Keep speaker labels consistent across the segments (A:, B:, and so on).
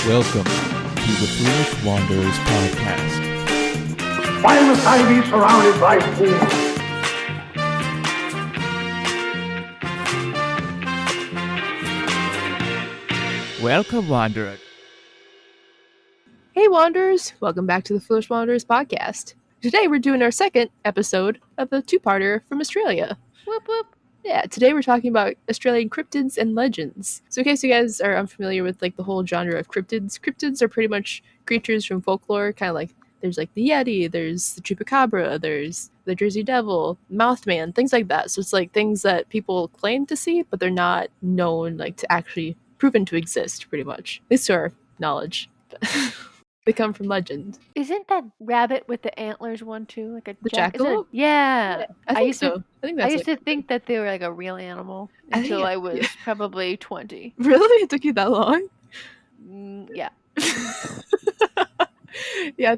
A: Welcome to the Foolish Wanderers podcast.
B: Why must I be surrounded by fools?
A: Welcome, Wanderer.
C: Hey Wanderers, welcome back to the Foolish Wanderers podcast. Today we're doing our second episode of a two-parter from Australia. Whoop whoop. Yeah, today we're talking about Australian cryptids and legends. So in case you guys are unfamiliar with like the whole genre of cryptids are pretty much creatures from folklore, kind of like there's like the Yeti, there's the Chupacabra, there's the Jersey Devil, Mothman, things like that. So it's like things that people claim to see, but they're not known like to actually proven to exist, pretty much. At least to our knowledge. They come from legend.
D: Isn't that rabbit with the antlers one too? Like a
C: The jackalope?
D: Yeah.
C: I think
D: used
C: so.
D: To,
C: I think
D: I
C: that's
D: used to think that they were like a real animal
C: I think
D: until
C: it-
D: I was
C: yeah.
D: probably 20.
C: Really? It took you that long?
D: Yeah.
C: Yeah,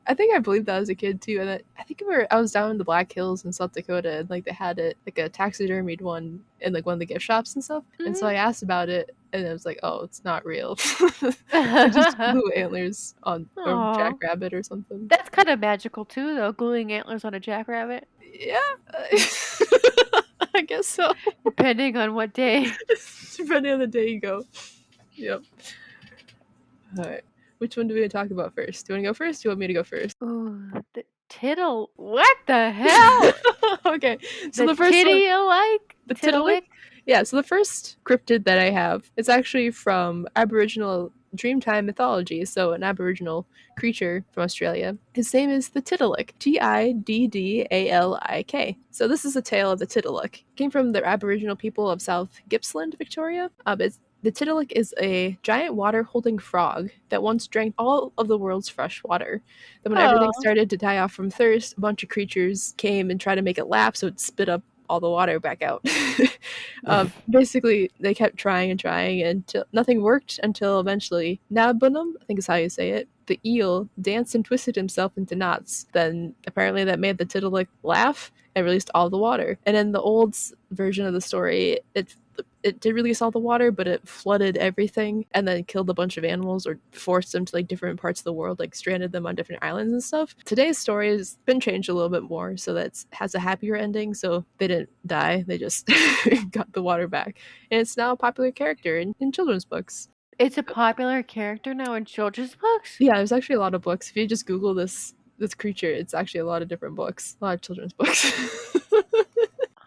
C: I think I believed that as a kid too. And I think I was down in the Black Hills in South Dakota, and like they had it like a taxidermied one in like one of the gift shops and stuff. And so I asked about it, and it was like, oh, it's not real. Just glue antlers on a
D: Aw.
C: jackrabbit or something.
D: That's kind of magical too, though, gluing antlers on a jackrabbit,
C: Yeah, I guess so.
D: depending on what day.
C: Depending on the day you go. Yep. All right. Which one do we want to talk about first? Do you want to go first? Do you want me to go first?
D: Ooh, the tittle. What the hell?
C: Okay. So
D: the
C: the first one,
D: titty-alike?
C: the
D: Tiddalik?
C: yeah, so the first cryptid that I have is actually from Aboriginal Dreamtime mythology, so an Aboriginal creature from Australia. His name is the Tiddalik, Tiddalik. So this is a tale of the Tiddalik. It came from the Aboriginal people of South Gippsland, Victoria. The Tiddalik is a giant water-holding frog that once drank all of the world's fresh water. Then when everything
D: Aw.
C: started to die off from thirst, a bunch of creatures came and tried to make it lap so it spit up all the water back out. Basically, they kept trying until nothing worked until eventually Nabunum, I think is how you say it, the eel danced and twisted himself into knots. Then apparently that made the Tiddalik laugh and released all the water. And in the old version of the story, it did release all the water, but it flooded everything and then killed a bunch of animals or forced them to like different parts of the world, like stranded them on different islands and stuff. Today's story has been changed a little bit more so that it has a happier ending. So they didn't die, they just got the water back. And it's now a popular character in children's books.
D: It's a popular character now in children's books?
C: Yeah, there's actually a lot of books. If you just Google this creature, it's actually a lot of different books, a lot of children's books.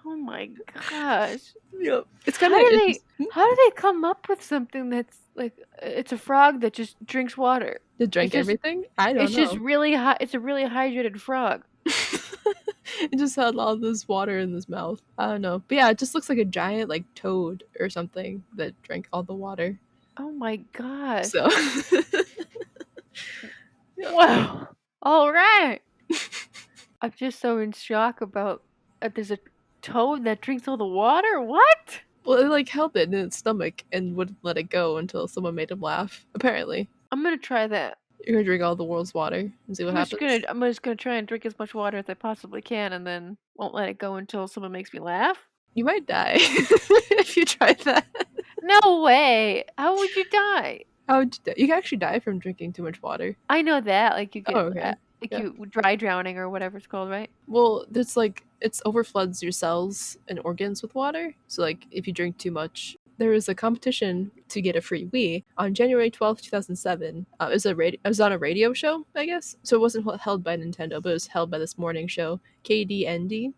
D: Oh my gosh.
C: Yep. It's kind
D: How
C: of
D: do they come up with something that's like it's a frog that just drinks water?
C: to drink
D: it's just-
C: everything. I don't
D: It's
C: know.
D: just really it's a really hydrated frog.
C: It just had all this water in his mouth. I don't know. But yeah, it just looks like a giant like toad or something that drank all the water.
D: Oh my gosh.
C: So
D: Wow. All right. I'm just so in shock about there's a toad that drinks all the water? What?
C: well, it like held it in its stomach and wouldn't let it go until someone made him laugh. Apparently.
D: I'm gonna try that.
C: You're gonna drink all the world's water and see what happens.
D: I'm just gonna try and drink as much water as I possibly can and then won't let it go until someone makes me laugh.
C: You might die if you try that.
D: No way. How would you die?
C: How would you die? You can actually die from drinking too much water.
D: I know that. Like you get
C: Oh, okay. Yeah.
D: you dry drowning or whatever it's called, right?
C: Well, there's like it's overfloods your cells and organs with water. So like if you drink too much, there was a competition to get a free Wii on January 12th, 2007. It was on a radio show, I guess. So it wasn't held by Nintendo, but it was held by this morning show, KDND.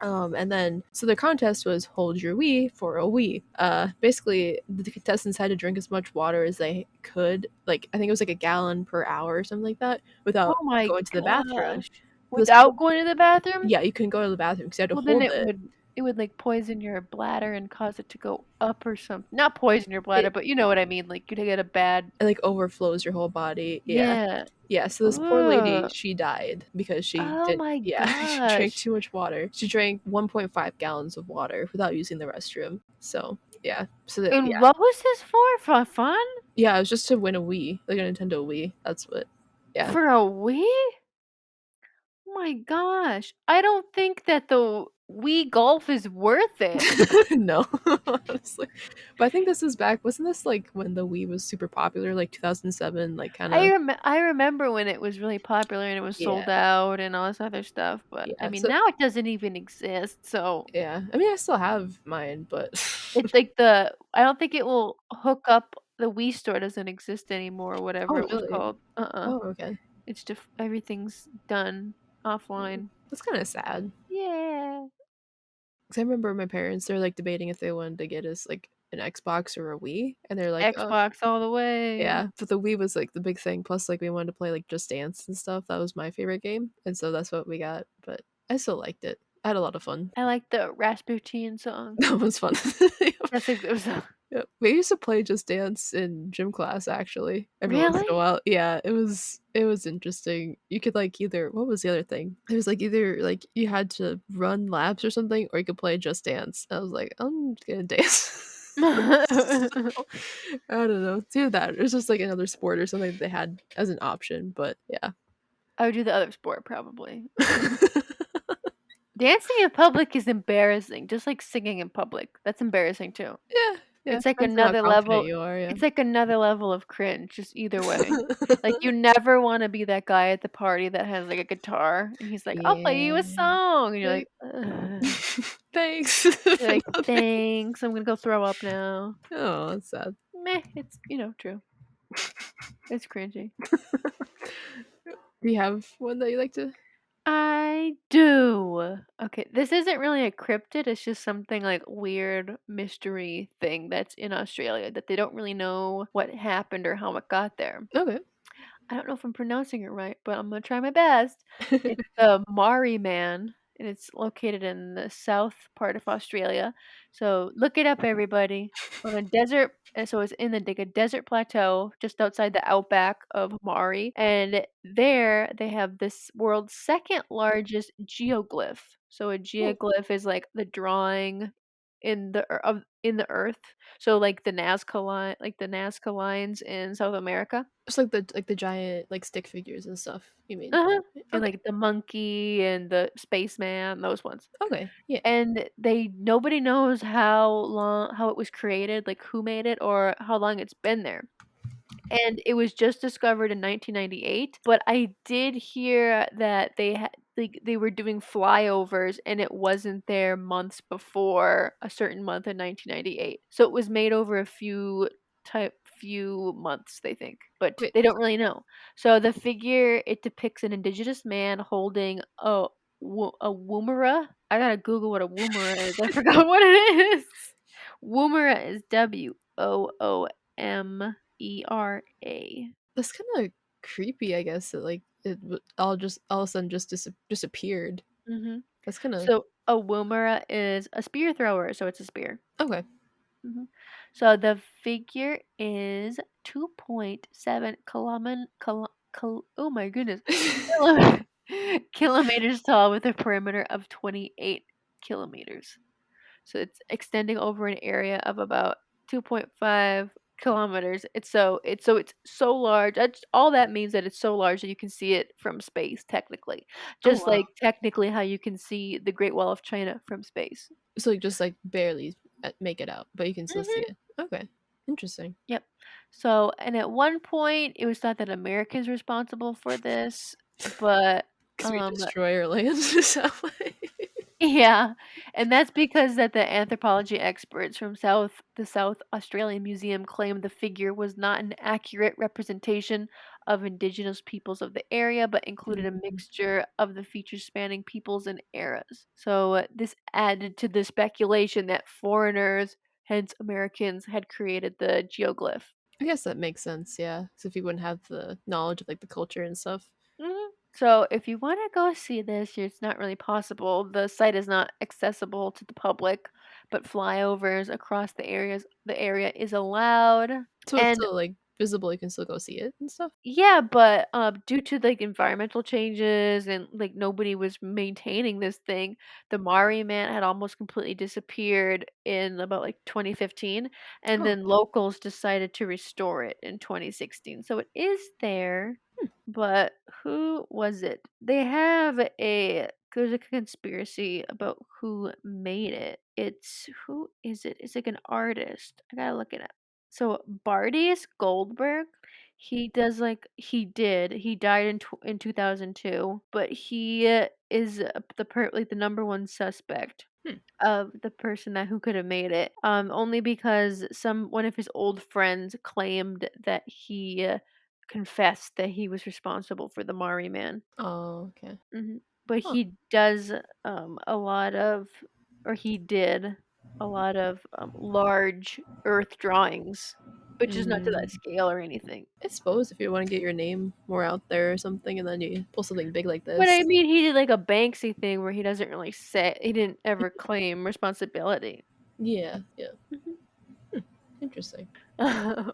C: And then so the contest was hold your Wii for a Wii. Basically the contestants had to drink as much water as they could, like I think it was like a gallon per hour or something like that, without
D: Oh my
C: going to the bathroom.
D: gosh. Without going to the bathroom?
C: Yeah, you couldn't go to the bathroom because you had to
D: Well,
C: hold
D: then
C: it.
D: it would like poison your bladder and cause it to go up or something. Not poison your bladder, but you know what I mean. Like you get a bad.
C: It like overflows your whole body.
D: Yeah.
C: Yeah, so this poor lady,
D: Ugh.
C: she died because she
D: Oh
C: did
D: my
C: she drank
D: gosh.
C: too much water. She drank 1.5 gallons of water without using the restroom. So, yeah. So that,
D: And
C: yeah.
D: what was this for fun?
C: Yeah, it was just to win a Wii, like a Nintendo Wii. That's what. Yeah.
D: For a Wii? Oh my gosh. I don't think that Wii Golf is worth it.
C: No, honestly. But I think this is back. Wasn't this like when the Wii was super popular, like 2007, like kind of?
D: I remember when it was really popular and it was
C: Yeah,
D: sold out and all this other stuff, but I
C: yeah.
D: mean
C: So
D: now it doesn't even exist. So
C: yeah, I mean, I still have mine, but
D: it's like I don't think it will hook up. The Wii Store doesn't exist anymore or whatever
C: oh
D: it was
C: really?
D: called.
C: Oh okay.
D: It's just everything's done offline.
C: That's kind of sad.
D: Yeah.
C: Cause I remember my parents, they're like debating if they wanted to get us like an Xbox or a Wii, and they're like, "Oh,
D: Xbox all the way.
C: yeah." But the Wii was like the big thing. Plus, like we wanted to play like Just Dance and stuff. That was my favorite game, and so that's what we got. But I still liked it. I had a lot of fun.
D: I like the Rasputin song.
C: That was fun.
D: That's a good song.
C: Yep. We used to play Just Dance in gym class actually every once in a
D: Really?
C: while. Yeah, it was interesting. You could like either what was the other thing? It was like either like you had to run laps or something, or you could play Just Dance. I was like, I'm gonna dance. So, I don't know. Do that. It was just like another sport or something that they had as an option, but yeah.
D: I would do the other sport probably. Dancing in public is embarrassing, just like singing in public. That's embarrassing too.
C: Yeah, yeah.
D: It's like
C: Depends on how
D: another
C: confident
D: level.
C: you are, yeah.
D: It's like another level of cringe, just either way. Like you never want to be that guy at the party that has like a guitar and he's like, "I'll play you a
C: Yeah.
D: song," and you're
C: Like,
D: like, "Ugh."
C: thanks.
D: You're like, "Thanks, I'm gonna go throw up now."
C: Oh, that's sad.
D: Meh, it's true. It's cringy.
C: Do you have one that you like to?
D: I do. Okay, this isn't really a cryptid, it's just something like weird mystery thing that's in Australia that they don't really know what happened or how it got there.
C: Okay.
D: I don't know if I'm pronouncing it right, but I'm gonna try my best. It's the Maori Man, and it's located in the south part of Australia. So look it up, everybody. On a desert, and so it's in the like a desert plateau just outside the outback of Maori, and there they have this world's second largest geoglyph. So a
C: Oh,
D: geoglyph is like the drawing in the earth. So like the Nazca line, like the Nazca lines in South America.
C: it's like the giant like stick figures and stuff. You mean?
D: Uh-huh. And,
C: Okay.
D: like, the monkey and the spaceman, those ones.
C: Okay. Yeah.
D: And nobody knows how it was created, like, who made it or how long it's been there. And it was just discovered in 1998, but I did hear that they were doing flyovers and it wasn't there months before a certain month in 1998. So it was made over a few months, they think, but
C: Wait.
D: they don't really know. So the figure, it depicts an indigenous man holding a woomera. I gotta Google what a woomera is. I forgot what it is. Woomera is WOOMERA.
C: That's kind of creepy, I guess. That like all of a sudden just disappeared.
D: hmm
C: That's kind of
D: So a woomera is a spear thrower, so it's a spear.
C: okay.
D: hmm So the figure is 2.7 oh my goodness, kilo- kilometers tall with a perimeter of 28 kilometers. So it's extending over an area of about 2.5 kilometers. It's so large. That's all that means, that it's so large that you can see it from space technically.
C: Oh
D: Just
C: wow.
D: like technically how you can see the Great Wall of China from space.
C: So you just like barely make it out, but you can still see
D: hmm
C: it. Okay. Interesting.
D: Yep. So, and at one point it was thought that Americans were responsible for this, but
C: Because we
D: um
C: destroy our land that way.
D: yeah, and that's because that the anthropology experts from the South Australian Museum claimed the figure was not an accurate representation of indigenous peoples of the area, but included a
C: Mm.
D: mixture of the features spanning peoples and eras. So this added to the speculation that foreigners, hence Americans, had created the geoglyph.
C: I guess that makes sense. Yeah. So if you wouldn't have the knowledge of like the culture and stuff.
D: So if you want to go see this, it's not really possible. The site is not accessible to the public, but flyovers across the area is allowed.
C: So it's
D: And
C: still like visible. You can still go see it and stuff.
D: yeah, but due to like environmental changes and like nobody was maintaining this thing, the Mari man had almost completely disappeared in about like 2015, and
C: Oh.
D: then locals decided to restore it in 2016. So it is there, but who was it? They have a there's like a conspiracy about who made it. Who is it? It's like an artist. I gotta look it up. So Bardius Goldberg, he died in 2002, but he is the number one suspect of the person who could have made it. Only because one of his old friends claimed that he confessed that he was responsible for the Mari Man.
C: Oh, okay.
D: But
C: Huh.
D: he does a lot of, or he did a lot of large Earth drawings, but just not to that scale or anything.
C: I suppose if you want to get your name more out there or something, and then you pull something big like
D: But I
C: this.
D: mean, he did like a Banksy thing where he doesn't really he didn't ever claim responsibility.
C: Yeah, yeah. Interesting.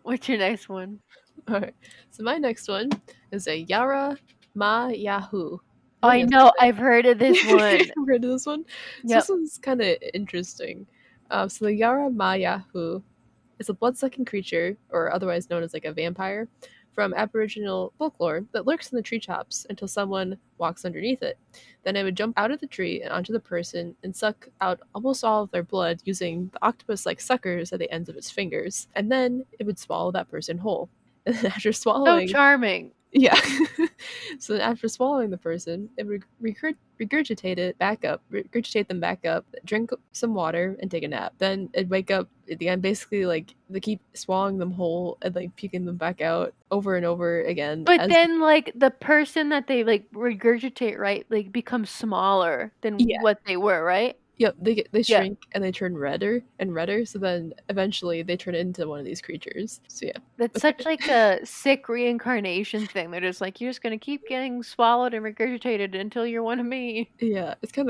D: What's your next one?
C: All right. So my next one is a Yara Ma Yahoo.
D: I know, I've heard of this one.
C: You've heard of this one? So
D: Yep.
C: this one's kind of interesting. So the Yara Ma Yahoo is a blood-sucking creature, or otherwise known as like a vampire, from Aboriginal folklore that lurks in the tree tops until someone walks underneath it. Then it would jump out of the tree and onto the person and suck out almost all of their blood using the octopus-like suckers at the ends of its fingers. And then it would swallow that person whole. And after
D: So
C: swallowing,
D: charming.
C: yeah. So then after swallowing the person, it would regurgitate them back up, drink some water, and take a nap. Then it'd wake up at the end, basically like they keep swallowing them whole and like puking them back out over and over again.
D: But then like the person that they like regurgitate, right, like becomes smaller than
C: Yeah.
D: what they were, right?
C: Yep, they shrink and they turn redder and redder. So then eventually they turn into one of these creatures. So yeah,
D: That's such like a sick reincarnation thing. They're just like, you're just gonna keep getting swallowed and regurgitated until you're one of me.
C: yeah, it's kind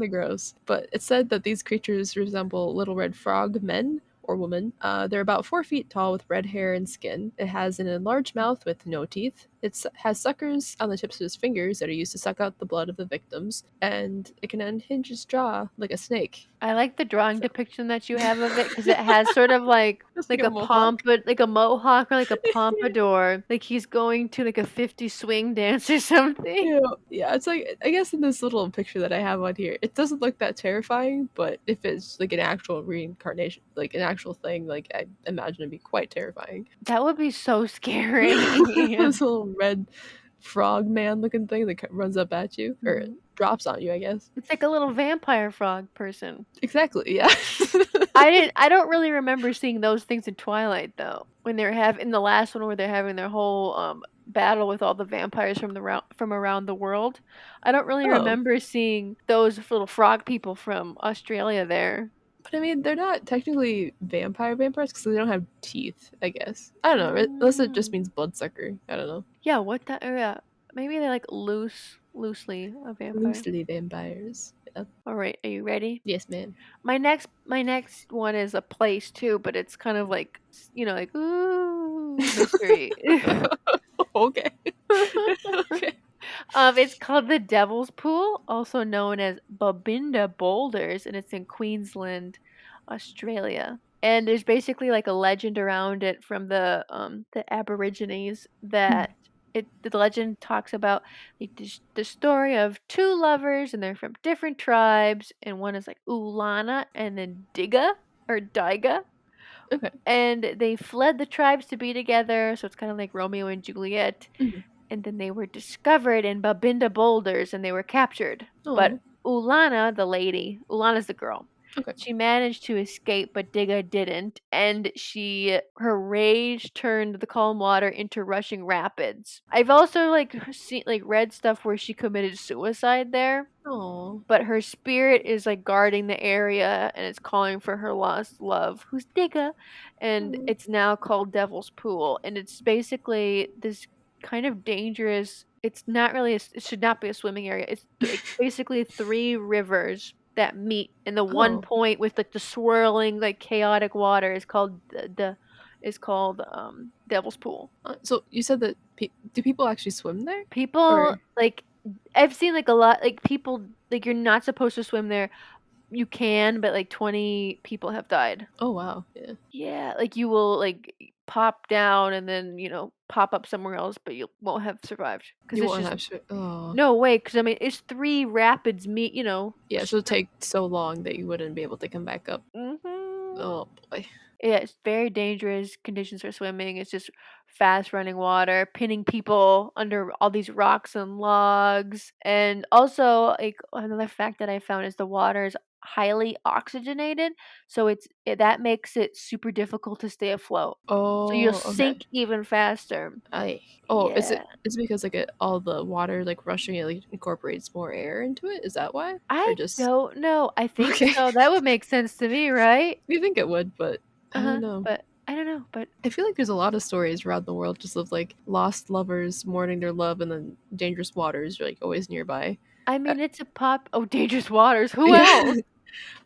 C: of gross. But it's said that these creatures resemble little red frog men or women. They're about 4 feet tall with red hair and skin. It has an enlarged mouth with no teeth. It has suckers on the tips of its fingers that are used to suck out the blood of the victims, and it can unhinge its jaw like a snake.
D: I like the drawing depiction that you have of it because it has sort of like
C: Like a mohawk.
D: like a mohawk or like a pompadour, like he's going to like a 50 swing dance or something.
C: Yeah, it's like I guess in this little picture that I have on here, it doesn't look that terrifying, but if it's like an actual reincarnation, like an actual thing, like I imagine it'd be quite terrifying.
D: That would be so scary.
C: This little red frog man looking thing that runs up at you or drops on you, I guess.
D: It's like a little vampire frog person.
C: Exactly, yeah.
D: I don't really remember seeing those things in Twilight though. When in the last one where they're having their whole battle with all the vampires from around the world. I don't really remember seeing those little frog people from Australia there.
C: But I mean, they're not technically vampires because they don't have teeth, I guess. I don't know, unless it just means bloodsucker. I don't know.
D: Yeah, what the yeah. Maybe they're like loosely a vampire.
C: Loosely vampires. Yeah.
D: All right, are you ready?
C: Yes, ma'am.
D: My next one is a place too, but it's kind of like like ooh mystery.
C: Okay. Okay.
D: It's called the Devil's Pool, also known as Babinda Boulders, and it's in Queensland, Australia. And there's basically like a legend around it from the Aborigines that the legend talks about like the story of two lovers, and they're from different tribes, and one is like Ulana and then Diga or Daiga.
C: Okay.
D: And they fled the tribes to be together, so it's kind of like Romeo and Juliet. And then they were discovered in Babinda Boulders and they were captured.
C: Oh.
D: But Ulana's the girl.
C: Okay.
D: She managed to escape, but Diga didn't, and her rage turned the calm water into rushing rapids. I've also read stuff where she committed suicide there.
C: Oh.
D: But her spirit is like guarding the area and it's calling for her lost love, who's Diga, and it's now called Devil's Pool, and it's basically this kind of dangerous. It's not really. It should not be a swimming area. It's basically 3 rivers that meet, and the one point with like the swirling, like chaotic water is called Devil's Pool.
C: So you said that do people actually swim there?
D: People like I've seen like a lot like people like you're not supposed to swim there, you can, but like 20 people have died.
C: Oh wow. Yeah.
D: Yeah, like you will like pop down and then pop up somewhere else, but you won't have survived because
C: You
D: it's
C: won't
D: just
C: have shit. Oh.
D: no way. Because I mean, it's 3 rapids meet.
C: Yeah. So it'll take so long that you wouldn't be able to come back up.
D: Mm-hmm.
C: Oh boy.
D: Yeah, it's very dangerous conditions for swimming. It's just fast running water, pinning people under all these rocks and logs. And also, like another fact that I found is the water is highly oxygenated, so that makes it super difficult to stay afloat. So you'll
C: Oh. Okay.
D: sink even faster.
C: I. Oh, is it?
D: Yeah.
C: It's because like all the water like rushing it like incorporates more air into it. Is that why? Or
D: I
C: just
D: don't know. I think
C: okay?
D: so. That would make sense to me, right?
C: You think it would, but I don't
D: Uh-huh.
C: know.
D: But I don't know. But
C: I feel like there's a lot of stories around the world just of like lost lovers mourning their love and then dangerous waters are like always nearby.
D: I
C: Uh,
D: mean, it's a pop. Oh, dangerous waters. Who
C: yeah.
D: else?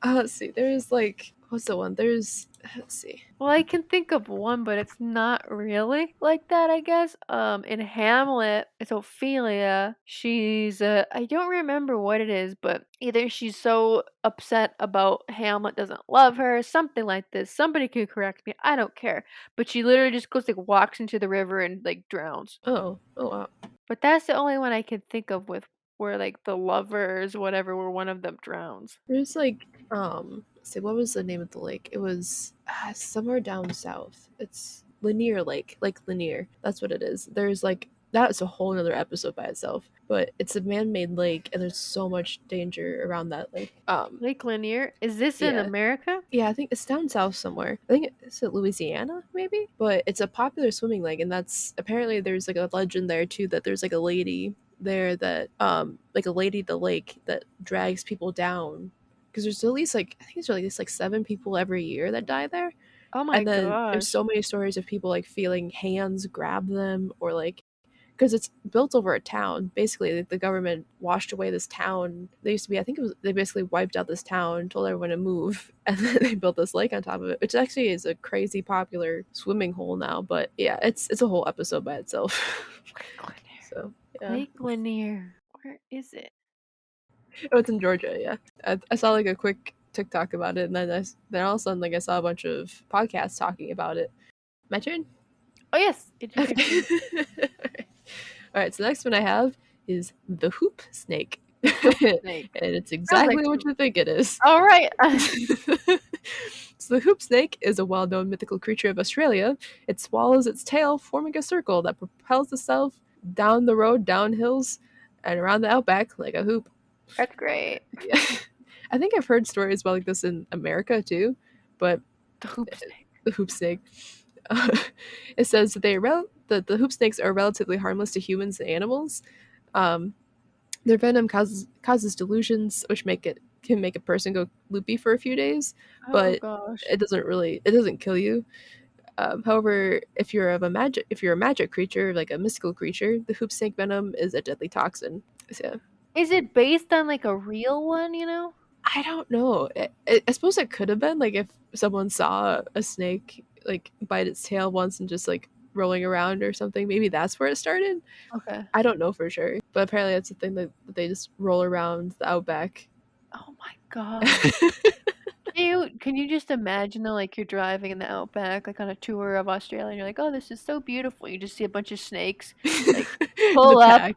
C: Let's see. There's like what's the one? There's let's see.
D: Well, I can think of one, but it's not really like that, I guess. In Hamlet, it's Ophelia. She's I don't remember what it is, but either she's so upset about Hamlet doesn't love her, something like this. Somebody could correct me. I don't care. But she literally just goes like walks into the river and like drowns.
C: Oh wow.
D: But that's the only one I can think of with where like the lovers, whatever, where one of them drowns.
C: There's like let's see, what was the name of the lake? It was somewhere down south. It's Lanier Lake, Lake Lanier. That's what it is. There's like that's a whole other episode by itself. But it's a man-made lake, and there's so much danger around that lake.
D: Lake Lanier? Is this in
C: Yeah.
D: America?
C: Yeah, I think it's down south somewhere. I think it's at Louisiana, maybe. But it's a popular swimming lake, and that's apparently there's like a legend there too that there's like a lady there that like a lady at the lake that drags people down because there's at least like I think there's at least like 7 people every year that die there,
D: Oh my
C: and then there's
D: gosh.
C: so many stories of people like feeling hands grab them or like because it's built over a town. Basically, the government washed away this town. They used to be, I think it was, they basically wiped out this town, told everyone to move, and then they built this lake on top of it, which actually is a crazy popular swimming hole now. But yeah, it's a whole episode by itself.
D: Lake Lanier.
C: So yeah,
D: Lake Lanier. Where is it?
C: oh, it's in Georgia. Yeah, I saw like a quick TikTok about it, and then all of a sudden like I saw a bunch of podcasts talking about it. My turn.
D: Oh yes, it is.
C: Okay. All right, so the next one I have is the hoop snake.
D: Snake.
C: And it's exactly
D: like
C: what you think it is.
D: All right.
C: So the hoop snake is a well-known mythical creature of Australia. It swallows its tail, forming a circle that propels itself down the road, down hills, and around the outback like a hoop.
D: That's great.
C: Yeah. I think I've heard stories about like this in America too, but
D: The hoop snake.
C: the hoop snake. It says that the hoop snakes are relatively harmless to humans and animals. Their venom causes delusions, which can make a person go loopy for a few days,
D: Oh
C: but
D: gosh.
C: it doesn't kill you. However, if you're a magic creature, like a mystical creature, the hoop snake venom is a deadly toxin. So
D: Is it based on like a real one, you know?
C: I don't know. I suppose it could have been like if someone saw a snake like bite its tail once and just like rolling around or something. Maybe that's where it started.
D: Okay.
C: I don't know for sure, but apparently that's the thing that they just roll around the outback.
D: Oh my god. Can you just imagine though, like you're driving in the outback, like on a tour of Australia, and you're like, oh, this is so beautiful. You just see a bunch of snakes, like pull
C: The
D: up,
C: pack.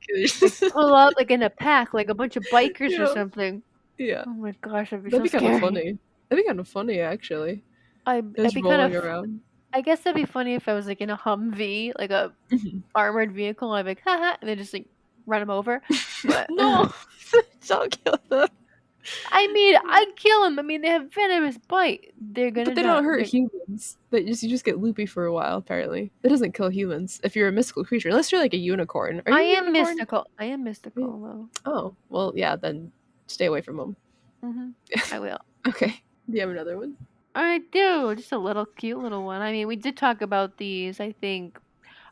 D: pull up like in a pack, like a bunch of bikers or
C: Yeah.
D: something.
C: Yeah,
D: Oh my gosh, that'd be
C: that'd
D: so
C: be kind of
D: scary.
C: funny. That'd be kind of funny actually.
D: I'd
C: Just
D: be kind
C: rolling
D: of.
C: around.
D: I guess that'd be funny if I was like in a Humvee, like a armored vehicle. I'd be like, haha, and then just like run them over. But
C: No, don't kill them.
D: I mean, I'd kill them. I mean, they have venomous bite. They're gonna
C: But they
D: die.
C: don't hurt humans. You just get loopy for a while. Apparently, it doesn't kill humans if you're a mystical creature, unless you're like a unicorn. Are you
D: I
C: a
D: am
C: unicorn?
D: mystical. I am mystical though.
C: Oh, well, yeah. Then stay away from them.
D: I will.
C: Okay. Do you have another one?
D: I do. Just a little cute little one. I mean, we did talk about these, I think,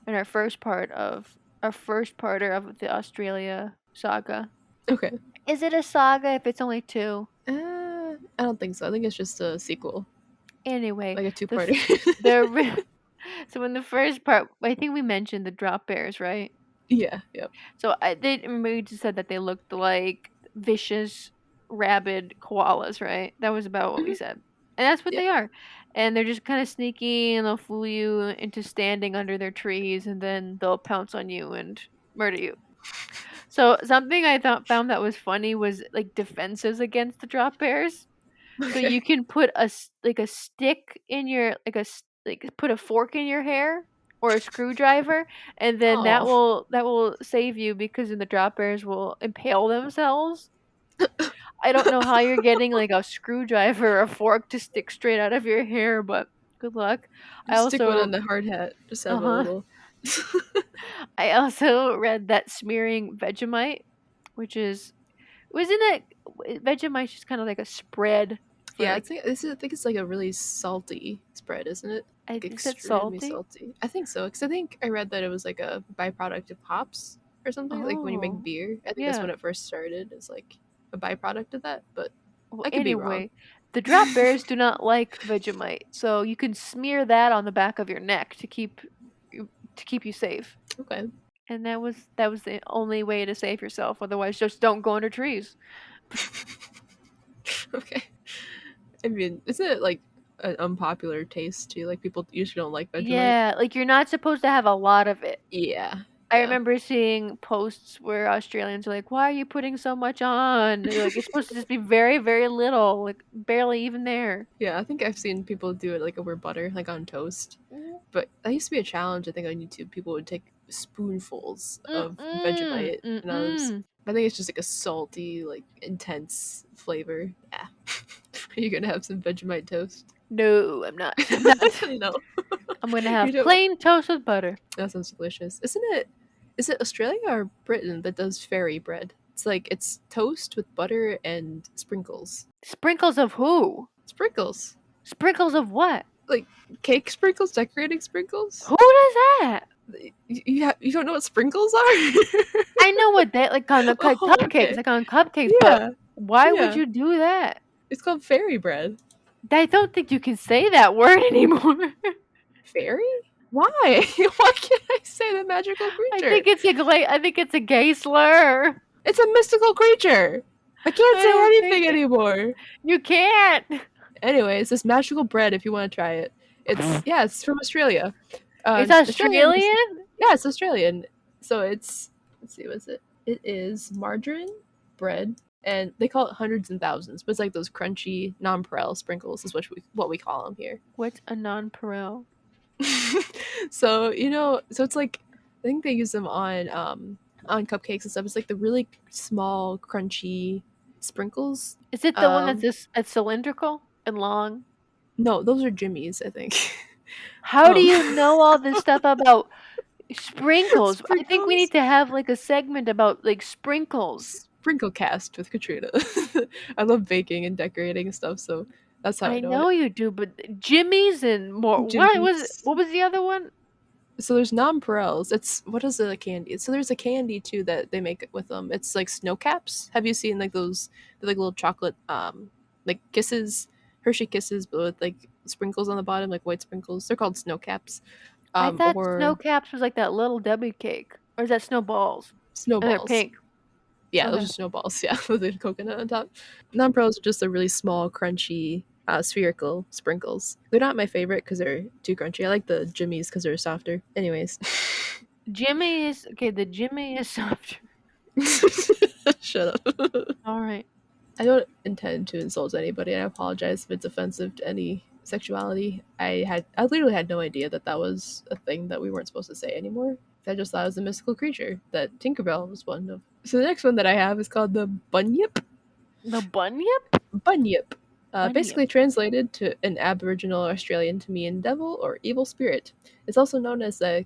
D: in our first parter of the Australia saga.
C: Okay.
D: Is it a saga if it's only 2?
C: I don't think so. I think it's just a sequel,
D: Anyway,
C: like a two-parter.
D: so in the first part, I think we mentioned the drop bears, right?
C: Yeah. Yep.
D: So we just said that they looked like vicious rabid koalas, right? That was about what we
C: Mhm.
D: said. And that's what
C: Yep.
D: they are. And they're just kind of sneaky and they'll fool you into standing under their trees and then they'll pounce on you and murder you. So something I found that was funny was like defenses against the drop bears. So
C: Okay.
D: you can put like a stick in your like put a fork in your hair or a screwdriver, and then
C: Oh.
D: that will save you because then the drop bears will impale themselves. I don't know how you're getting like a screwdriver or a fork to stick straight out of your hair, but good luck. I
C: Just stick one
D: also
C: on the hard hat. Just have a
D: uh-huh.
C: little.
D: I also read that smearing Vegemite, which is wasn't it Vegemite's just kind of like a spread for
C: Yeah,
D: like
C: I think it's like a really salty spread, isn't it? Like
D: is that
C: extremely
D: salty?
C: salty. I think so, because I think I read that it was like a byproduct of hops or something. Like when you make
D: Oh,
C: beer, I think that's
D: yeah.
C: when it first started. It's like a byproduct of that, but
D: Well,
C: I could be wrong.
D: anyway, the drop bears do not like Vegemite, so you can smear that on the back of your neck to keep you safe.
C: Okay.
D: And that was the only way to save yourself. Otherwise, just don't go under trees.
C: Okay. I mean, isn't it like an unpopular taste too? Like people usually don't like Vegemite.
D: Yeah, like you're not supposed to have a lot of it.
C: Yeah.
D: I
C: Yeah.
D: remember seeing posts where Australians are like, "Why are you putting so much on?" They're like, "It's supposed to just be very, very little, like barely even there."
C: Yeah, I think I've seen people do it like over butter, like on toast.
D: Mm,
C: But that used to be a challenge, I think, on YouTube. People would take spoonfuls of
D: mm-mm,
C: Vegemite, and
D: mm-mm.
C: I think it's just like a salty, like intense flavor. Yeah. Are you gonna have some Vegemite toast?
D: No, I'm not. I'm not.
C: No.
D: I'm gonna
C: You
D: have
C: don't.
D: plain toast with butter.
C: That sounds delicious. Isn't it? Is it Australia or Britain that does fairy bread? It's like it's toast with butter and sprinkles.
D: Sprinkles of who?
C: Sprinkles.
D: Sprinkles of what?
C: Like cake sprinkles, decorating sprinkles.
D: Who does that?
C: You don't know what sprinkles are?
D: I know what they like on the
C: Oh,
D: cupcakes,
C: okay.
D: like on cupcakes, but
C: Yeah,
D: why would
C: yeah.
D: you do that?
C: It's called fairy bread.
D: I don't think you can say that word anymore.
C: Fairy? Why? Why can't I say the magical creature?
D: I think it's a gay slur.
C: It's a mystical creature. I can't
D: I
C: say
D: don't
C: anything
D: think
C: anymore.
D: you can't.
C: Anyway, it's this magical bread if you want to try it. It's from Australia.
D: It's
C: Australian.
D: Australian?
C: Yeah, it's Australian. So let's see, what's it? It is margarine bread, and they call it hundreds and thousands, but it's like those crunchy nonpareil sprinkles is what we call them here.
D: What's a nonpareil?
C: So so it's like I think they use them on cupcakes and stuff. It's like the really small, crunchy sprinkles.
D: Is it the one that's cylindrical and long?
C: No, those are Jimmy's, I think.
D: How do
C: um,
D: you know all this stuff about sprinkles? I think we
C: Sprinkles.
D: need to have like a segment about like sprinkles.
C: Sprinkle cast with Katrina. I love baking and decorating and stuff, so that's how I
D: I
C: know
D: know
C: it.
D: you do, but Jimmy's and more.
C: Jimmy's.
D: What was the other one?
C: So there's nonpareils. It's what is it, a candy? So there's a candy too that they make with them. It's like snow caps. Have you seen like those like little chocolate like kisses, Hershey kisses, but with like sprinkles on the bottom, like white sprinkles? They're called snow caps.
D: I thought Snow
C: Or
D: Caps was like that little Debbie cake, or is that snowballs? And they're
C: snowballs.
D: pink.
C: Yeah, those
D: Okay.
C: are snowballs. Yeah, with a coconut on top. Nonpareils are just the really small, crunchy, spherical sprinkles. They're not my favorite because they're too crunchy. I like the Jimmy's because they're softer. Anyways.
D: Jimmy is okay. The Jimmy is softer.
C: Shut up.
D: All right.
C: I don't intend to insult anybody, and I apologize if it's offensive to any sexuality. I literally had no idea that was a thing that we weren't supposed to say anymore. I just thought it was a mystical creature that Tinkerbell was one of. So the next one that I have is called the Bunyip.
D: The Bunyip.
C: Bunyip.
D: Bunyip.
C: Basically translated to an Aboriginal Australian to mean devil or evil spirit. It's also known as the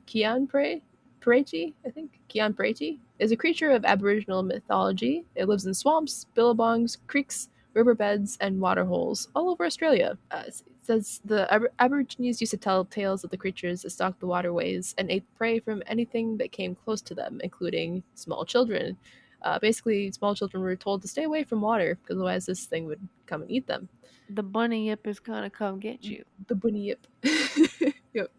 C: Pareti, I think. Kian Pareti is a creature of Aboriginal mythology. It lives in swamps, billabongs, creeks, riverbeds, and waterholes all over Australia. It says the Aborigines used to tell tales of the creatures that stalked the waterways and ate prey from anything that came close to them, including small children. Basically, small children were told to stay away from water because otherwise this thing would come and eat them.
D: The Bunyip is gonna come get you.
C: The Bunyip. Yep.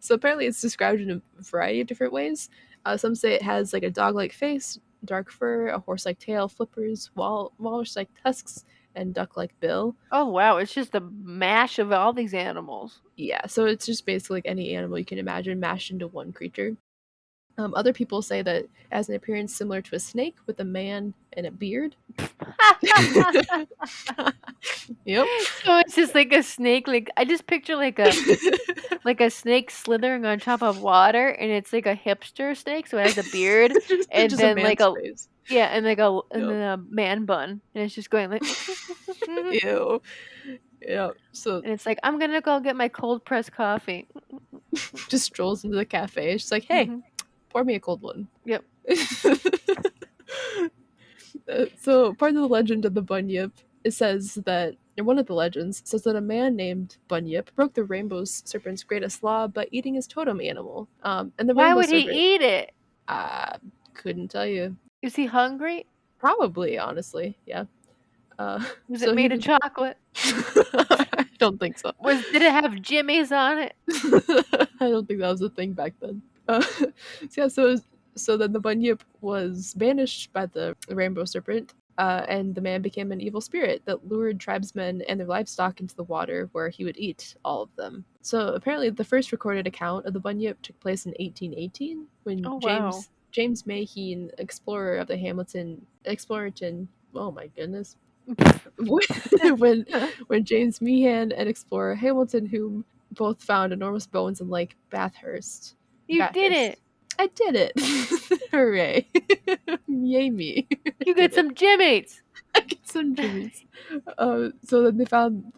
C: So apparently it's described in a variety of different ways. Some say it has like a dog-like face, dark fur, a horse-like tail, flippers, walrus-like tusks, and duck-like bill.
D: Oh wow, it's just a mash of all these animals.
C: Yeah, so it's just basically like any animal you can imagine mashed into one creature. Other people say that it has an appearance similar to a snake with a man and a beard. Yep.
D: So it's just like a snake. Like I just picture like a snake slithering on top of water, and it's like a hipster snake, so it has a beard, and
C: just
D: then
C: a
D: like
C: man's
D: a
C: face.
D: yeah, and like a and
C: Yep.
D: then a man bun, and it's just going like,
C: Ew. Yeah. So
D: and it's like I'm gonna go get my cold pressed coffee.
C: just strolls into the cafe. She's like, "Hey,
D: Mhm.
C: pour me a cold one."
D: Yep.
C: So part of the legend of the Bunyip, it says that, or one of the legends says that a man named Bunyip broke the rainbow serpent's greatest law by eating his totem animal. And the
D: Why
C: rainbow
D: would
C: serpent,
D: he eat it?
C: couldn't tell you.
D: Is he hungry?
C: Probably, honestly, yeah.
D: Was
C: So
D: it
C: he
D: made of chocolate?
C: I don't think so.
D: Did it have jimmies on it?
C: I don't think that was a thing back then. So then the Bunyip was banished by the rainbow serpent, and the man became an evil spirit that lured tribesmen and their livestock into the water, where he would eat all of them. So apparently, the first recorded account of the Bunyip took place in 1818 when
D: Oh wow.
C: James Maheen, explorer of the Exploraton. Oh my goodness. when James Meehan and explorer Hamilton, whom both found enormous bones in Lake Bathurst.
D: You did it.
C: I did it. Hooray. Yay me.
D: You get some jimmies.
C: I get some jimmies. So then they found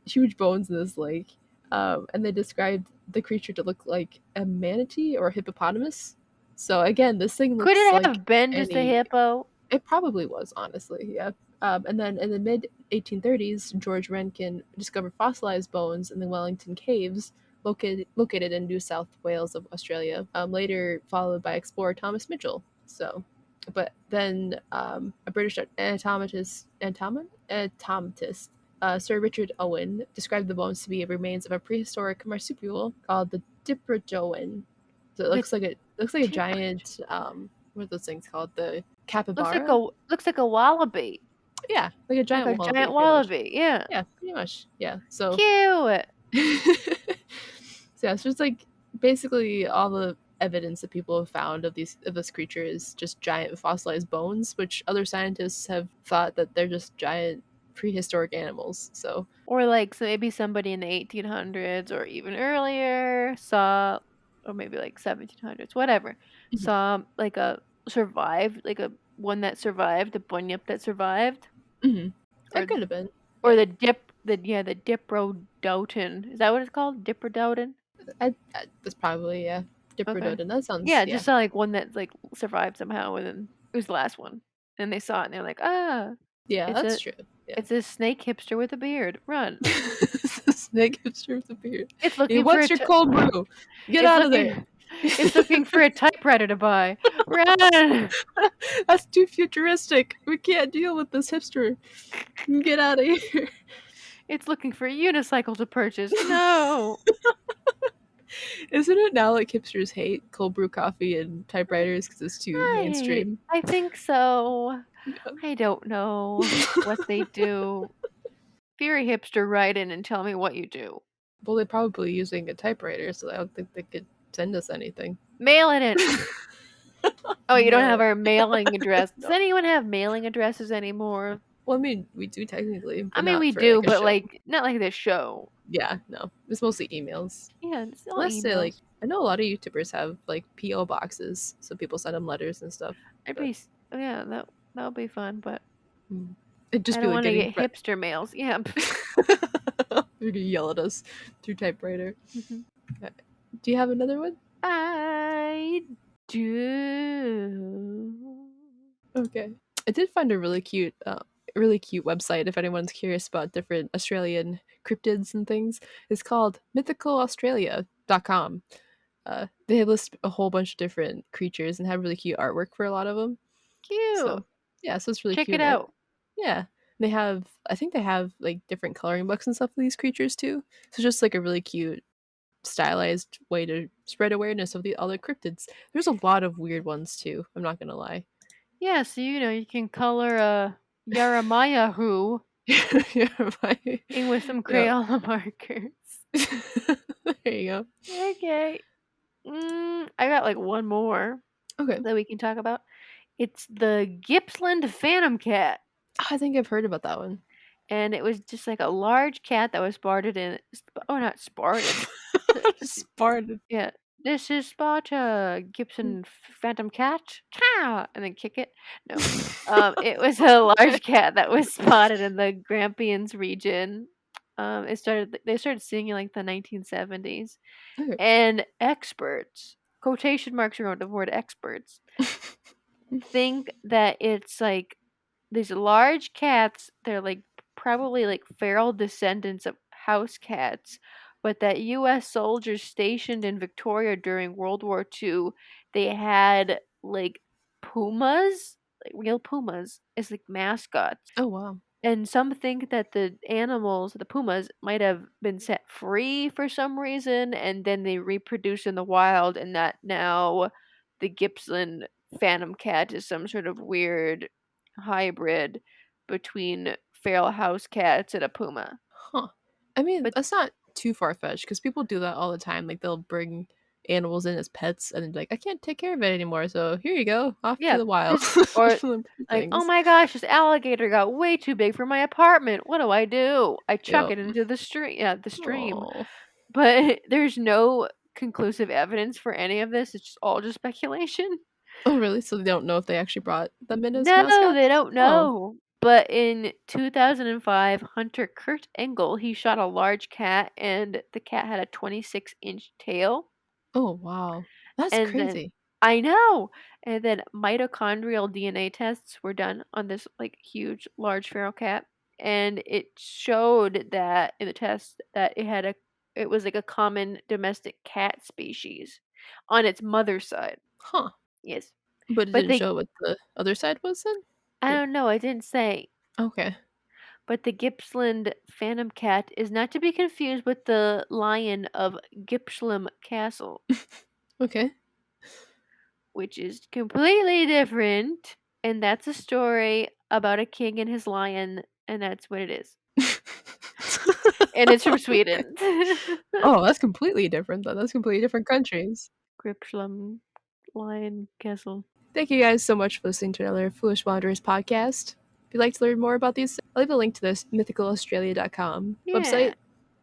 C: huge bones in this lake, and they described the creature to look like a manatee or a hippopotamus. So again, this thing looks
D: Could it
C: like
D: have been just a hippo?
C: It probably was, honestly, yeah. And then in the mid 1830s, George Rankin discovered fossilized bones in the Wellington Caves, located in New South Wales of Australia, later followed by explorer Thomas Mitchell. So, but then a British anatomist, Sir Richard Owen, described the bones to be remains of a prehistoric marsupial called the Diprotodon. So it looks like a giant. What are those things called? The capybara.
D: Looks like a wallaby.
C: Yeah, like a giant wallaby.
D: Giant wallaby. Yeah.
C: Yeah, pretty much. Yeah. So
D: Cute.
C: So yeah, it's just like basically all the evidence that people have found of this creature is just giant fossilized bones, which other scientists have thought that they're just giant prehistoric animals. So
D: Or like so maybe somebody in the 1800s or even earlier saw, or maybe like 1700s, whatever,
C: Mhm.
D: saw like a one that survived, a bunyip that survived.
C: that
D: Or-
C: could have been.
D: Or the Diprotodon. Is that what it's called? Diprotodon?
C: That's probably, yeah. Diprotodon.
D: Okay.
C: That sounds,
D: Yeah, just saw like one that like survived somehow, and then it was the last one. And they saw it and they're like,
C: yeah,
D: it's
C: that's
D: a-
C: true. Yeah.
D: it's a snake hipster with a beard. Run.
C: Snake hipster with a beard.
D: It's
C: Hey,
D: looking for
C: what's
D: a
C: your cold brew? Get
D: it's
C: out of
D: looking-
C: there.
D: It's looking for a typewriter to buy. Run.
C: That's too futuristic. We can't deal with this hipster. Get out of here.
D: It's looking for a unicycle to purchase. No.
C: Isn't it now like hipsters hate cold brew coffee and typewriters because it's too mainstream?
D: I think so.
C: Yeah.
D: I don't know what they do. If you're a hipster, write in and tell me what you do.
C: Well, they're probably using a typewriter, so I don't think they could send us anything.
D: Mail it in. Oh, you don't have
C: No.
D: our mailing address. Does
C: No.
D: anyone have mailing addresses anymore?
C: Well, I mean, we do technically. But
D: I mean,
C: not
D: we
C: for,
D: do,
C: like, a
D: but
C: show.
D: like not like this show.
C: Yeah, no. It's mostly emails.
D: Yeah, it's all
C: Unless they like,
D: emails.
C: I know a lot of YouTubers have like PO boxes, so people send them letters and stuff.
D: Yeah, that would be fun, but
C: It'd just
D: I
C: be
D: don't
C: like
D: want to
C: getting
D: get hipster mails. Yeah.
C: They're gonna yell at us through typewriter.
D: Mhm.
C: Do you have another one?
D: I do.
C: Okay. I did find a really cute website if anyone's curious about different Australian cryptids and things. It's called mythicalaustralia.com. They list a whole bunch of different creatures and have really cute artwork for a lot of them.
D: Cute.
C: So yeah, so it's really
D: Check
C: cute.
D: it out.
C: Yeah. I think they have like different coloring books and stuff for these creatures too. So just like a really cute stylized way to spread awareness of the other cryptids. There's a lot of weird ones too, I'm not gonna lie.
D: Yeah, so you can color a Yaramayahu
C: Yeah, right.
D: in with some
C: Yep.
D: Crayola markers.
C: There you go.
D: Okay. I got like one more
C: Okay.
D: that we can talk about. It's the Gippsland Phantom Cat.
C: I think I've heard about that one.
D: And it was just like a large cat that was spotted in. Oh, not spotted.
C: Spartan.
D: Yeah. This is Sparta, Gibson Phantom Cat. Cow! And then kick it. No. It was a large cat that was spotted in the Grampians region. They started seeing it like the 1970s.
C: Okay.
D: And experts, quotation marks around the word experts, think that it's like these large cats, they're like probably like feral descendants of house cats, but that US soldiers stationed in Victoria during World War II, they had like pumas, like real pumas, as like mascots.
C: Oh wow.
D: And some think that the animals, the pumas, might have been set free for some reason, and then they reproduced in the wild, and that now the Gippsland Phantom Cat is some sort of weird hybrid between feral house cats and a puma.
C: Huh. I mean,
D: But
C: that's not too far fetched because people do that all the time. Like they'll bring animals in as pets and like, I can't take care of it anymore, so here you go, off
D: yeah,
C: to the wild.
D: or
C: Like,
D: like, oh
C: things.
D: my gosh, this alligator got way too big for my apartment. What do I do? I chuck
C: Yep.
D: it into the stream. Yeah, the stream.
C: Oh.
D: But there's no conclusive evidence for any of this. It's just all just speculation.
C: Oh really? So they don't know if they actually brought them in as
D: No,
C: mascots?
D: they don't
C: Oh.
D: know. But in 2005, hunter Kurt Engel, he shot a large cat, and the cat had a 26-inch tail.
C: Oh wow. That's
D: And then
C: crazy.
D: I know. And then mitochondrial DNA tests were done on this like huge, large feral cat, and it showed that in the test that it was like a common domestic cat species on its mother's side.
C: Huh.
D: Yes,
C: But it
D: but
C: didn't
D: they
C: show what the other side was then?
D: I
C: Or-
D: don't know. I didn't say.
C: Okay.
D: But the Gippsland Phantom Cat is not to be confused with the lion of Gippsland Castle,
C: Okay.
D: which is completely different. And that's a story about a king and his lion, and that's what it is. And it's from Sweden.
C: Oh, that's completely different though. That's completely different countries.
D: Gippsland Lion Castle.
C: Thank you guys so much for listening to another Foolish Wanderers podcast. If you'd like to learn more about these, I'll leave a link to this mythicalaustralia.com
D: Yeah.
C: website.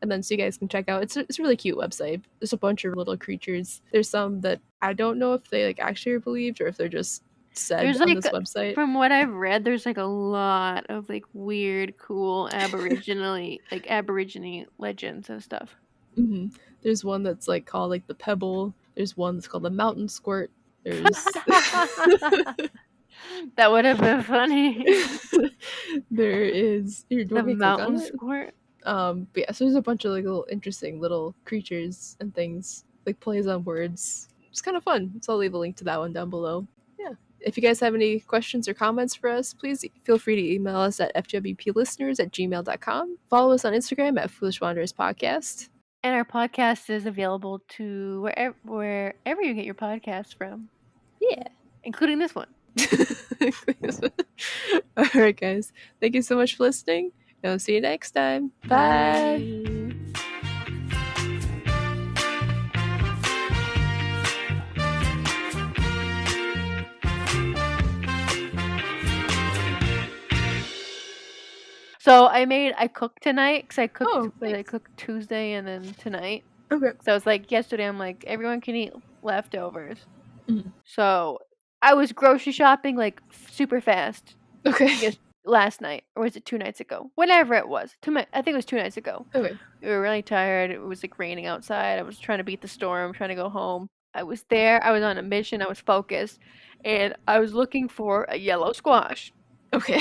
C: And then so you guys can check out. It's a really cute website. There's a bunch of little creatures. There's some that I don't know if they like actually are believed or if they're just said
D: There's
C: on
D: like,
C: this website.
D: from what I've read, there's like a lot of like weird, cool Aborigine legends and stuff.
C: hmm There's one that's like called like the Pebble. There's one that's called the Mountain Squirt. There's
D: That would have been funny.
C: there is here, do you
D: The
C: want me to click on
D: mountain
C: it?
D: squirt.
C: But yeah, so there's a bunch of like little interesting little creatures and things, like plays on words. It's kind of fun. So I'll leave a link to that one down below. Yeah. If you guys have any questions or comments for us, please feel free to email us at fjbplisteners@gmail.com. Follow us on Instagram at Foolish Wanderers Podcast.
D: And our podcast is available to wherever you get your podcast from,
C: Yeah.
D: including this one.
C: All right, guys. Thank you so much for listening. And I'll see you next time. Bye.
D: So I cooked tonight because I cooked
C: Oh,
D: I
C: thanks.
D: cooked Tuesday and then tonight.
C: Okay.
D: So I was like yesterday, I'm like everyone can eat leftovers.
C: Mhm.
D: So I was grocery shopping like super fast
C: Okay.
D: last night, or was it 2 nights ago? Whatever it was, I think it was 2 nights ago.
C: Okay.
D: We were really tired. It was like raining outside. I was trying to beat the storm, trying to go home. I was there. I was on a mission. I was focused, and I was looking for a yellow squash.
C: Okay.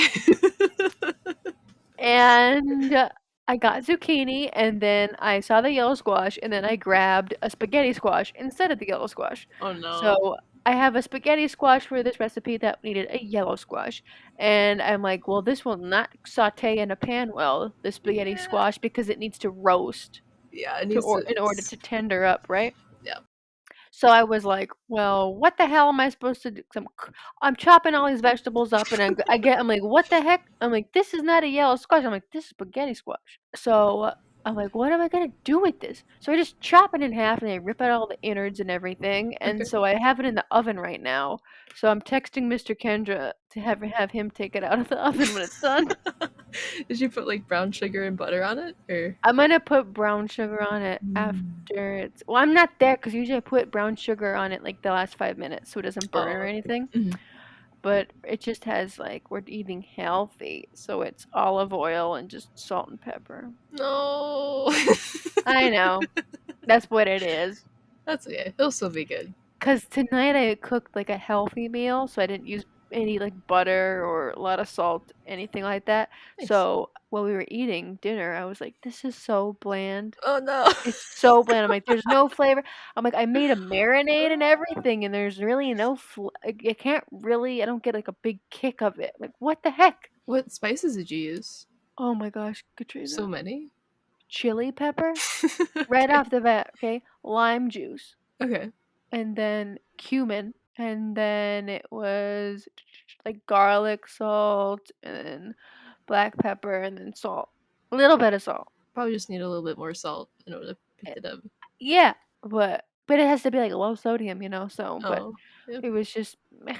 D: And I got zucchini, and then I saw the yellow squash, and then I grabbed a spaghetti squash instead of the yellow squash.
C: Oh no.
D: So I have a spaghetti squash for this recipe that needed a yellow squash. And I'm like, well, this will not saute in a pan well, the spaghetti
C: Yeah.
D: squash, because it needs to roast
C: Yeah, it
D: in
C: needs
D: order to tender up, right?
C: Yeah.
D: So I was like, well, what the hell am I supposed to do? 'Cause I'm chopping all these vegetables up, and I'm like, what the heck? I'm like, this is not a yellow squash. I'm like, this is spaghetti squash. So I'm like, what am I gonna do with this? So I just chop it in half, and I rip out all the innards and everything. And
C: Okay.
D: so I have it in the oven right now. So I'm texting Mr. Kendra to have him take it out of the oven when it's done.
C: Did you put like brown sugar and butter on it, or?
D: I'm gonna put brown sugar on it after it's. Well, I'm not there because usually I put brown sugar on it like the last 5 minutes so it doesn't burn or anything.
C: Mhm.
D: But it just has like we're eating healthy, so it's olive oil and just salt and pepper.
C: No.
D: I know, that's what it is.
C: That's okay. It'll still be good.
D: Cause tonight I cooked like a healthy meal, so I didn't use any like butter or a lot of salt, anything like that.
C: Nice.
D: So while we were eating dinner, I was like, "This is so bland."
C: Oh no.
D: It's so bland. I'm like, there's no flavor. I'm like, I made a marinade and everything, and there's really no. I can't really. I don't get like a big kick of it. Like, what the heck?
C: What spices did you use?
D: Oh my gosh, Katrina.
C: So many.
D: Chili pepper, right off the bat. Okay, lime juice,
C: Okay.
D: and then cumin, and then it was like garlic salt, and then black pepper, and then salt. A little bit of salt.
C: Probably just need a little bit more salt in order to pick it up.
D: Yeah, but it has to be like low sodium, you know. So, but
C: Oh. Yep.
D: it was just. Meh.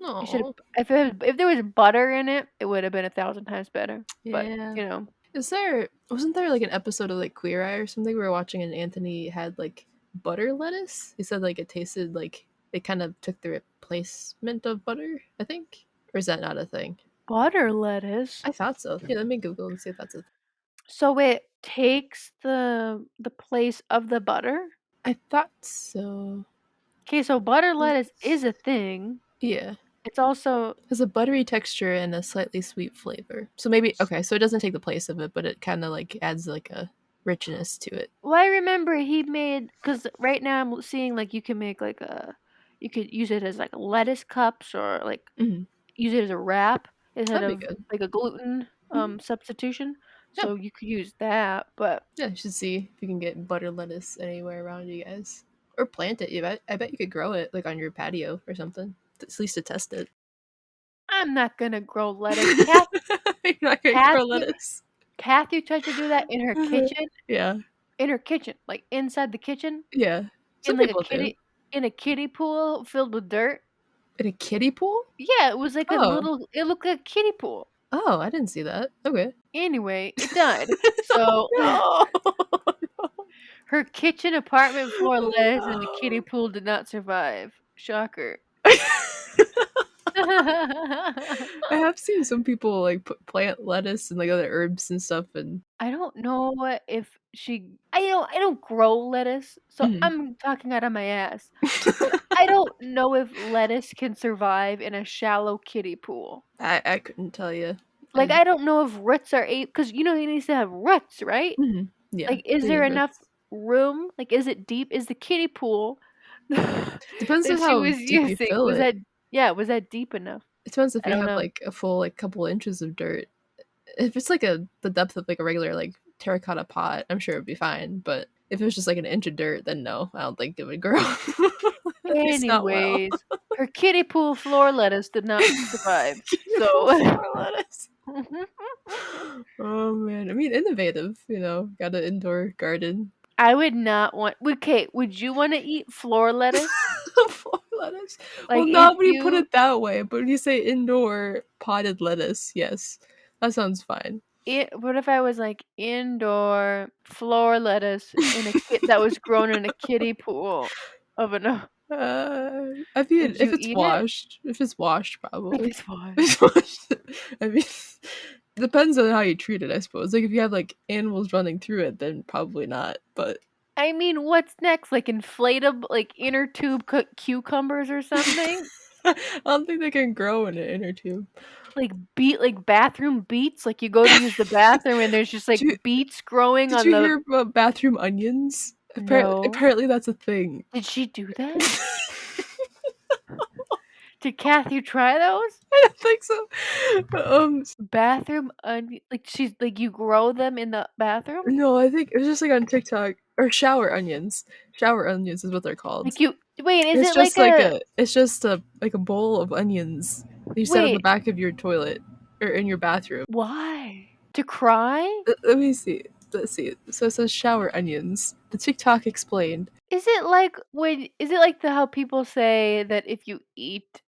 C: No.
D: You should if there was butter in it, it would have been 1,000 times better. But
C: Yeah.
D: you know,
C: Wasn't there like an episode of like Queer Eye or something we were watching and Anthony had like butter lettuce? He said like it tasted like it kind of took the replacement of butter, I think. Or is that not a thing?
D: butter lettuce.
C: I thought so. Yeah, let me Google and see if that's a thing.
D: So it takes the place of the butter.
C: I thought so.
D: Okay, so butter lettuce is a thing.
C: Yeah.
D: It's also
C: It has a buttery texture and a slightly sweet flavor. So maybe okay, so it doesn't take the place of it, but it kind of like adds like a richness to it.
D: well, I remember he made because right now I'm seeing like you can make like you could use it as like lettuce cups or like
C: Mhm.
D: use it as a wrap instead
C: That'd be
D: of
C: good.
D: like a gluten substitution.
C: Yeah.
D: So you could use that, but
C: Yeah, you should see if you can get butter lettuce anywhere around you guys. Or plant it. I bet you could grow it like on your patio or something. At least to test it.
D: I'm not gonna grow lettuce.
C: You're not gonna grow lettuce.
D: Kathy tried to do that in her kitchen.
C: Yeah.
D: In her kitchen, like inside the kitchen,
C: Yeah. Some
D: in like
C: people do.
D: in a kiddie pool filled with dirt.
C: In a kiddie pool?
D: Yeah, it was like a
C: Oh.
D: little. It looked like a kiddie pool.
C: Oh, I didn't see that. Okay.
D: Anyway, it died. So
C: No.
D: her kitchen apartment floor lettuce in the kiddie pool did not survive. Shocker.
C: I have seen some people like plant lettuce and like other herbs and stuff, and
D: I don't know if she. I don't grow lettuce, so
C: Mhm.
D: I'm talking out of my ass. But I don't know if lettuce can survive in a shallow kiddie pool.
C: I couldn't tell you.
D: Like I don't know if roots are because you know he needs to have roots, right?
C: Mhm. Yeah.
D: Like, is
C: they
D: there
C: need
D: enough
C: roots.
D: room? Like, is it deep? Is the kiddie pool
C: Depends
D: that
C: on
D: she
C: how
D: was
C: deep you
D: using
C: fill
D: was
C: it.
D: was that deep enough?
C: It depends if
D: I
C: you
D: don't
C: have
D: know.
C: like a full like couple inches of dirt. If it's like the depth of like a regular like terracotta pot, I'm sure it'd be fine. But if it was just like an inch of dirt, then no, I don't think it would grow. At least not well.
D: Anyways, her kiddie pool floor lettuce did not survive. So
C: lettuce. Oh man, I mean innovative, you know, got an indoor garden.
D: I would not want. Okay, would you want to eat floor lettuce?
C: Floor lettuce.
D: Like
C: Well,
D: if
C: not when you put
D: you
C: it that way, but when you say indoor potted lettuce, yes, that sounds fine.
D: what if I was like indoor floor lettuce in that was grown in a kiddie pool of an
C: I mean,
D: would you eat it?
C: if it's washed, probably.
D: It's fine.
C: It's washed. I mean, depends on how you treat it, I suppose. Like if you have like animals running through it, then probably not. But
D: I mean, what's next? Like inflatable, like inner tube cucumbers or something?
C: I don't think they can grow in an inner tube.
D: Like bathroom beets? Like you go to use the bathroom and there's just like beets growing
C: Did
D: on
C: you
D: the.
C: hear about bathroom onions?
D: No.
C: Apparently that's a thing.
D: Did she do that? Did Kathy try those?
C: I don't think so.
D: Bathroom onion, like she's like you grow them in the bathroom?
C: No, I think it was just like on TikTok or shower onions. Shower onions is what they're called.
D: Like you Wait, is
C: It's
D: it like
C: just like
D: a
C: it's just a bowl of onions that you set on the
D: wait?
C: back of your toilet or in your bathroom.
D: Why? To cry?
C: Let me see. Let's see. So it says shower onions. The TikTok explained.
D: Is it like when? Is it like the how people say that if you eat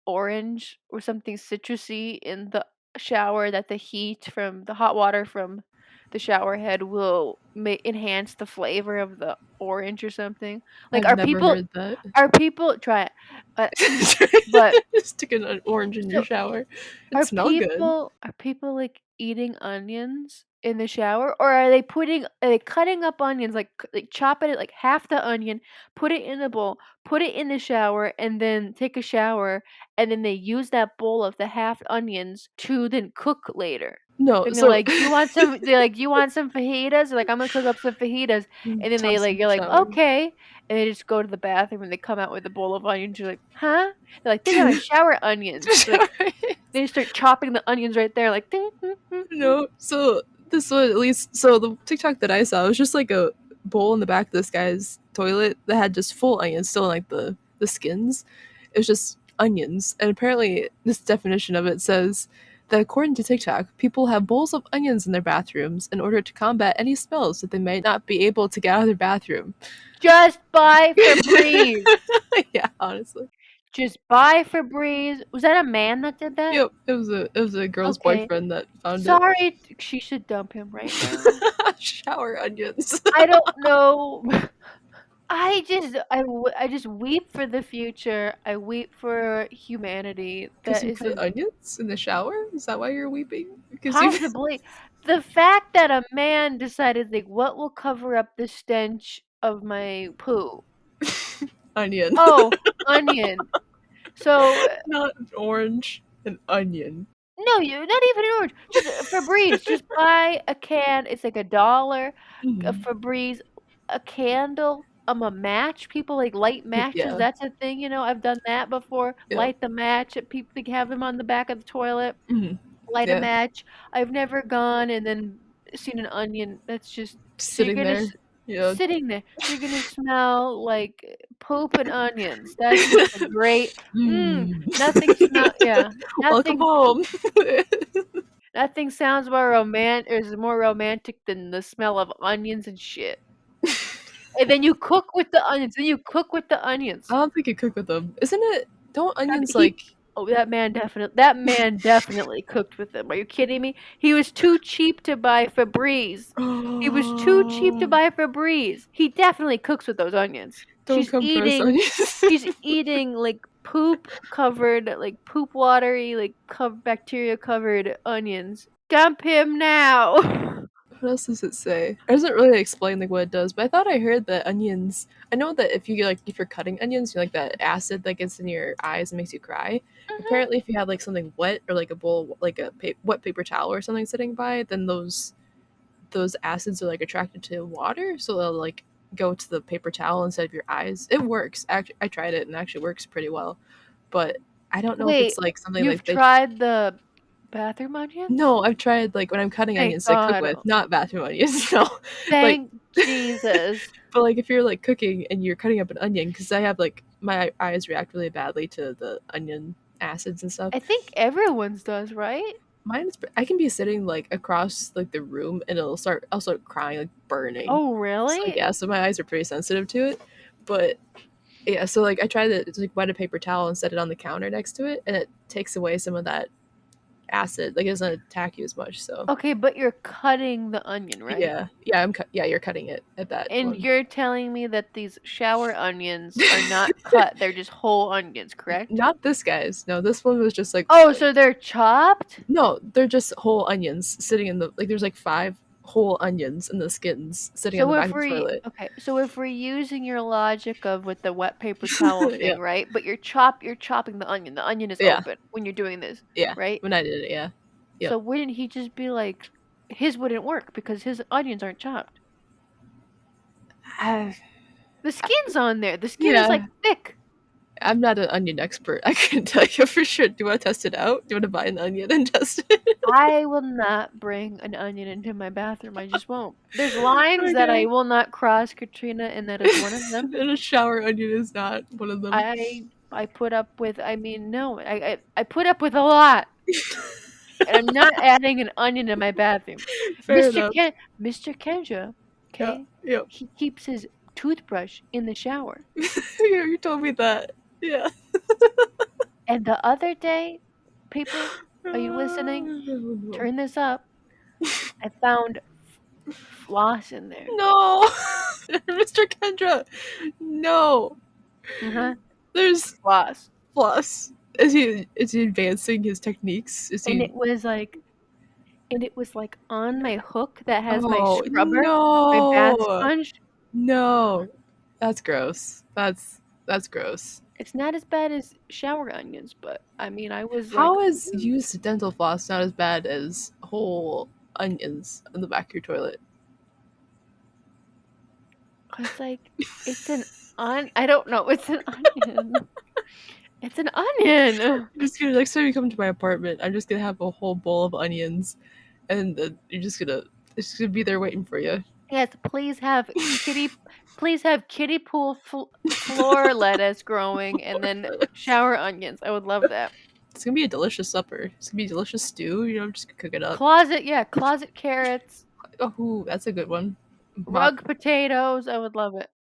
D: orange or something citrusy in the shower, that the heat from the hot water from the shower head will enhance the flavor of the orange or something? Like,
C: I've never heard that.
D: are people try it? But
C: Stick an orange in your
D: so
C: shower. It smell good.
D: are people like eating onions in the shower, or are they cutting up onions like chopping it like half the onion, put it in a bowl, put it in the shower, and then take a shower, and then they use that bowl of the half onions to then cook later.
C: No,
D: And they're
C: so
D: like, "Do you want some?" They're like, "Do you want some fajitas?" They're like, "I'm gonna cook up some fajitas," and then
C: toss in
D: you're
C: the
D: like,
C: shower.
D: "Okay," and they just go to the bathroom and they come out with a bowl of onions. You're like, "Huh?" They're like, "These are my shower onions." Like, they just start chopping the onions right there, like. Ding, ding, ding, ding.
C: No, so this was at least so the TikTok that I saw was just like a bowl in the back of this guy's toilet that had just full onions, still in like the skins. It was just onions, and apparently this definition of it says that according to TikTok, people have bowls of onions in their bathrooms in order to combat any smells that they might not be able to get out of their bathroom.
D: Just buy Febreze.
C: Yeah, honestly.
D: Just buy Febreze. Was that a man that did that?
C: Yep, it was a girl's
D: Okay.
C: boyfriend that found
D: Sorry, she should dump him right now.
C: it. Shower onions.
D: I don't know. I just weep for the future. I weep for humanity.
C: Because
D: That
C: you
D: is
C: put
D: just
C: onions in the shower? Is that why you're weeping? Because you
D: possibly the fact that a man decided like what will cover up the stench of my poo.
C: onion,
D: Oh, onion. So
C: not orange, an onion.
D: no, you not even an orange. Just Febreze. Just buy a can. It's like $1. A
C: Mhm.
D: Febreze, a candle, a match. People like light matches.
C: Yeah,
D: That's a thing, you know. I've done that before.
C: yeah,
D: Light the match. People they have them on the back of the toilet.
C: mhm,
D: Light a
C: yeah.
D: match. I've never gone and then seen an onion. That's just so you're
C: Sitting
D: gonna
C: there. Yeah.
D: sitting there. You're gonna smell like poop and onions. That's just a great.
C: Mm.
D: Nothing smell. Yeah,
C: Welcome
D: nothing.
C: home.
D: Nothing sounds more romantic than the smell of onions and shit. And then you cook with the onions. Then you cook with the onions.
C: I don't think you cook with them. Isn't it? Don't
D: I mean,
C: onions like?
D: that man definitely cooked with them. Are you kidding me? He was too cheap to buy Febreze. He was too cheap to
C: Oh,
D: buy Febreze. He definitely cooks with those onions.
C: don't come for us, onions.
D: She's eating like poop covered, like poop watery, like bacteria covered onions. Dump him now.
C: What else does it say? It doesn't really explain like what it does, but I thought I heard that onions. I know that if you like if you're cutting onions, you like that acid that gets in your eyes and makes you cry.
D: Mhm.
C: Apparently, if you have like something wet or like a bowl, like a wet paper towel or something sitting by, then those acids are like attracted to water, so they'll like go to the paper towel instead of your eyes. It works. Actually, I tried it and it actually works pretty well, but I don't know if
D: Wait,
C: it's like something
D: you've
C: like they.
D: tried the bathroom onions?
C: No, I've tried like when I'm cutting
D: Thank
C: onions to cook
D: God.
C: with, not bathroom onions. No, like
D: Thank Jesus.
C: but like if you're like cooking and you're cutting up an onion, because I have like my eyes react really badly to the onion acids and stuff.
D: I think everyone's does, right?
C: I can be sitting like across like the room and I'll start crying like burning.
D: Oh,
C: So
D: really?
C: yeah, so my eyes are pretty sensitive to it. But yeah, so like I try to like wet a paper towel and set it on the counter next to it, and it takes away some of that acid. Like it doesn't attack you as much. So
D: Okay, but you're cutting the onion, right?
C: yeah, you're cutting it at that
D: And
C: one.
D: you're telling me that these shower onions are not cut, they're just whole onions, correct?
C: Not this guy's. No, this one was just like
D: Oh, so they're chopped?
C: no, they're just whole onions sitting in the like. There's like 5 whole onions in the skins sitting on the back of the toilet.
D: So if we're using your logic of with the wet paper towel
C: Yeah,
D: thing, right? But you're chopping the onion. The onion is
C: yeah,
D: open when you're doing this,
C: yeah.
D: right?
C: When I did it, yeah, yep.
D: So wouldn't he just be like, his wouldn't work because his onions aren't chopped.
C: Uh,
D: The skin's on there. The skin is
C: yeah,
D: like thick.
C: I'm not an onion expert. I can tell you for sure. Do you want to test it out? Do you want to buy an onion and test it?
D: I will not bring an onion into my bathroom. I just won't. There's lines that I
C: Okay.
D: will not cross, Katrina, and that is one of them.
C: And a shower onion is not one of them.
D: I put up with. I mean, no, I put up with a lot, and I'm not adding an onion in my bathroom.
C: Fair enough.
D: Mr. Kendra,
C: Yeah.
D: okay,
C: Yeah.
D: he keeps his toothbrush in the shower.
C: Yeah, you told me that. Yeah.
D: And the other day, people, are you listening? Turn this up. I found floss in there.
C: No, Mr. Kendra. No.
D: Uh-huh.
C: There's
D: Floss.
C: floss. Is he advancing his techniques? Is
D: And
C: he?
D: it was like on my hook that has my
C: Oh
D: scrubber, my bath
C: no!
D: sponge.
C: No, that's gross. That's gross.
D: It's not as bad as shower onions, but I mean, I was
C: How
D: like,
C: is used dental floss not as bad as whole onions in the back of your toilet?
D: it's like, it's an I don't know, it's an onion. It's an onion.
C: I'm just gonna next time you come to my apartment, I'm just gonna have a whole bowl of onions, and you're just gonna it's just gonna be there waiting for you.
D: Yes, please have kiddie pool floor lettuce growing, and then shower onions. I would love that.
C: It's gonna be a delicious supper. It's gonna be a delicious stew. You know, just cook it up.
D: Closet carrots,
C: Oh, that's a good one.
D: rug potatoes. I would love it.